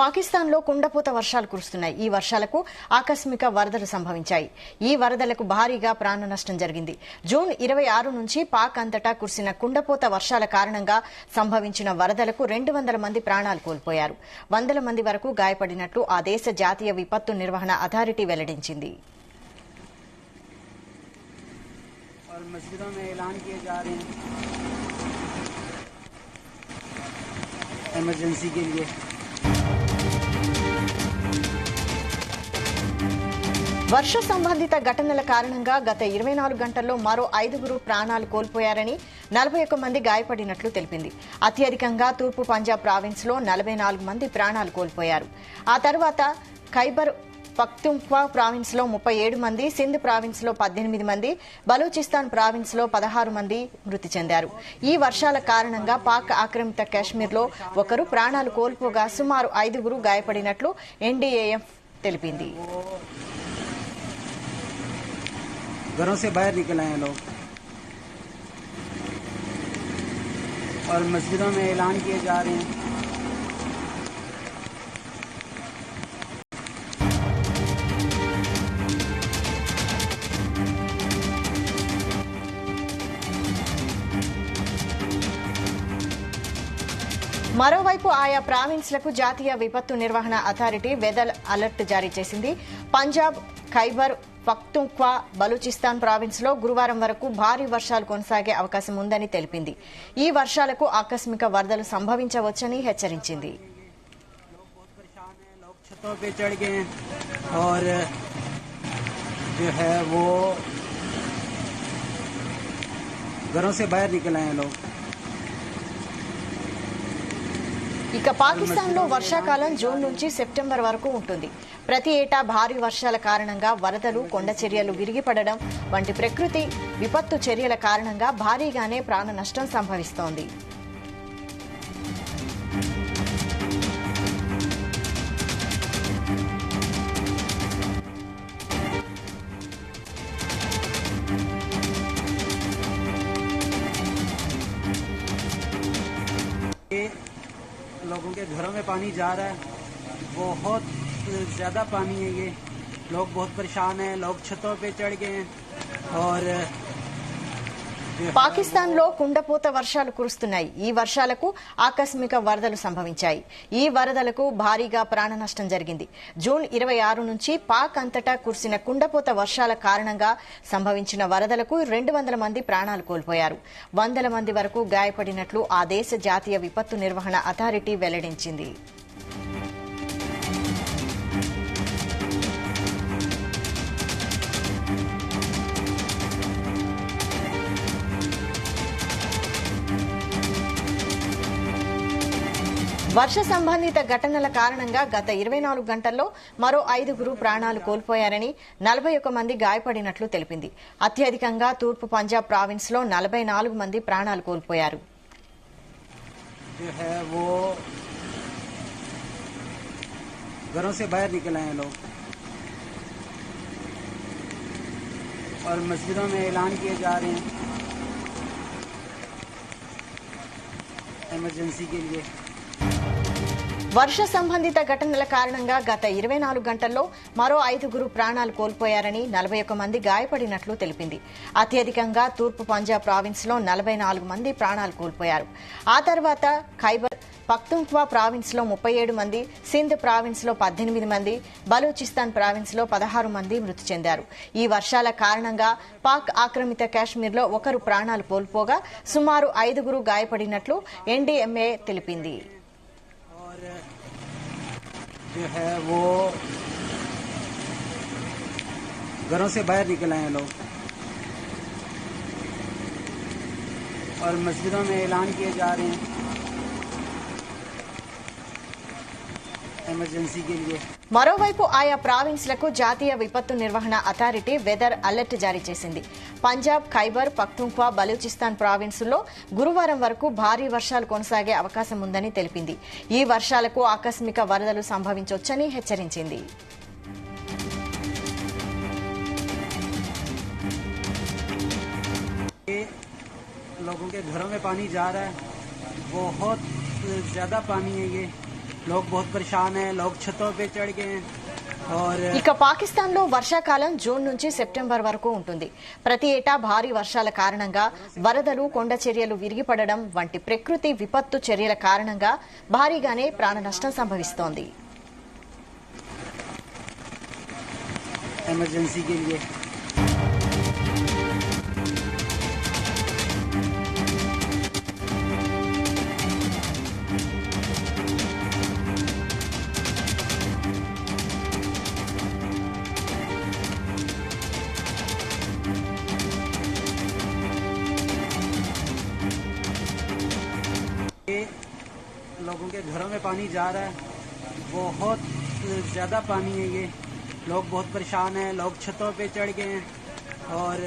పాకిస్తాన్లో కుండపోత వర్షాలు కురుస్తున్నాయి. ఈ వర్షాలకు ఆకస్మిక వరదలు సంభవించాయి. ఈ వరదలకు భారీగా ప్రాణ నష్టం జరిగింది. జూన్ 26 నుంచి పాక్ అంతటా కురిసిన కుండపోత వర్షాల కారణంగా సంభవించిన వరదలకు 200 మంది ప్రాణాలు కోల్పోయారు. 100 మంది వరకు గాయపడినట్లు ఆ దేశ జాతీయ విపత్తు నిర్వహణ అథారిటీ వెల్లడించింది. मस्जिदों में ऐलान किए जा रहे हैं एमरजेंसी के लिए। వర్ష సంబంధిత ఘటనల కారణంగా గత 24 గంటల్లో మరో 5 ప్రాణాలు కోల్పోయారని 41 మంది గాయపడినట్లు తెలిపింది. అత్యధికంగా తూర్పు పంజాబ్ ప్రావిన్స్ లో 44 మంది ప్రాణాలు కోల్పోయారు. ఆ తర్వాత ఖైబర్ పఖ్తూన్ఖ్వా ప్రావిన్స్ లో 37 మంది, సింధ్ ప్రావిన్స్ లో 18 మంది, బలూచిస్తాన్ ప్రావిన్స్ లో 16 మంది మృతి చెందారు. ఈ వర్షాల కారణంగా పాక్ ఆక్రమిత కశ్మీర్ లో ఒకరు ప్రాణాలు కోల్పోగా సుమారు 5 గాయపడినట్లు ఎన్డీఏఎఫ్ తెలిపింది. घरों से बाहर निकल आए लोग और मस्जिदों में ऐलान किए जा रहे हैं। మరోవైపు ఆయా ప్రావిన్స్లకు జాతీయ విపత్తు నిర్వహణ అథారిటీ వెదర్ అలర్ట్ జారీ చేసింది. పంజాబ్, ఖైబర్ పఖ్తూన్ఖ్వా, బలూచిస్తాన్ ప్రావిన్స్ లో గురువారం వరకు భారీ వర్షాలు కొనసాగే అవకాశం ఉందని తెలిపింది. ఈ వర్షాలకు ఆకస్మిక వరదలు సంభవించవచ్చని హెచ్చరించింది. ఇక పాకిస్తాన్లో వర్షాకాలం జూన్ నుంచి సెప్టెంబర్ వరకు ఉంటుంది. ప్రతి ఏటా భారీ వర్షాల కారణంగా వరదలు, కొండ చర్యలు విరిగిపడడం వంటి ప్రకృతి విపత్తు చర్యల కారణంగా భారీగానే ప్రాణ నష్టం సంభవిస్తోంది. लोगों के घरों में पानी जा रहा है, बहुत ज्यादा पानी है। ये लोग बहुत परेशान हैं, लोग छतों पे चढ़ गए हैं और పాకిస్తాన్లో కుండపోత వర్షాలు కురుస్తున్నాయి. ఈ వర్షాలకు ఆకస్మిక వరదలు సంభవించాయి. ఈ వరదలకు భారీగా ప్రాణ నష్టం జరిగింది. జూన్ 26 నుంచి పాక్ అంతటా కురిసిన కుండపోత వర్షాల కారణంగా సంభవించిన వరదలకు 200 మంది ప్రాణాలు కోల్పోయారు. 100 మంది వరకు గాయపడినట్లు ఆ దేశ జాతీయ విపత్తు నిర్వహణ అథారిటీ వెల్లడించింది. వర్ష సంబంధిత ఘటనల కారణంగా గత 24 గంటల్లో మరో 5 ప్రాణాలు కోల్పోయారని 41 మంది గాయపడినట్లు తెలిపింది. అత్యధికంగా తూర్పు పంజాబ్ ప్రావిన్స్ లో 44 మంది ప్రాణాలు కోల్పోయారు. घरों से बाहर निकल आए लोग और मस्जिदों में ऐलान किए जा रहे हैं एमरजेंसी के लिए। వర్ష సంబంధిత ఘటనల కారణంగా గత 24 గంటల్లో మరో 5 ప్రాణాలు కోల్పోయారని 41 మంది గాయపడినట్లు తెలిపింది. అత్యధికంగా తూర్పు పంజాబ్ ప్రావిన్స్ లో 44 మంది ప్రాణాలు కోల్పోయారు. ఆ తర్వాత ఖైబర్ పఖ్తూన్ఖ్వా ప్రావిన్స్ లో 37 మంది, సింధ్ ప్రావిన్స్ లో 18 మంది, బలూచిస్తాన్ ప్రావిన్స్ లో 16 మంది మృతి చెందారు. ఈ వర్షాల కారణంగా పాక్ ఆక్రమిత కశ్మీర్ లో ఒకరు ప్రాణాలు కోల్పోగా సుమారు 5 గాయపడినట్లు ఎన్డీఎంఏ తెలిపింది. जो है वो घरों से बाहर निकल आए लोग और मस्जिदों में ऐलान किए जा रहे हैं एमरजेंसी के लिए। మరోవైపు ఆయా ప్రావిన్స్లకు జాతీయ విపత్తు నిర్వహణ అథారిటీ వెదర్ అలర్ట్ జారీ చేసింది. పంజాబ్, ఖైబర్ పఖ్తూన్ఖ్వా, బలూచిస్తాన్ ప్రావిన్సుల్లో గురువారం వరకు భారీ వర్షాలు కొనసాగే అవకాశం ఉందని తెలిపింది. ఈ వర్షాలకు ఆకస్మిక వరదలు సంభవించవచ్చని హెచ్చరించింది. लोगों के घरों में पानी जा रहा है, बहुत ज्यादा पानी है। ये लोग बहुत परेशान हैं, लोग छतों पे चढ़ गए हैं और ఇక పాకిస్తాన్లో వర్షాకాలం జూన్ నుంచి సెప్టెంబర్ వరకు ఉంటుంది. ప్రతి ఏటా భారీ వర్షాల కారణంగా వరదలు, కొండ చర్యలు విరిగిపడడం వంటి ప్రకృతి విపత్తు చర్యల కారణంగా భారీగానే ప్రాణ నష్టం సంభవిస్తోంది. इमरजेंसी के लिए लोगों के घरों में पानी जा रहा है, बहुत ज्यादा पानी है ये, लोग बहुत परेशान हैं, लोग छतों पे चढ़ गए हैं और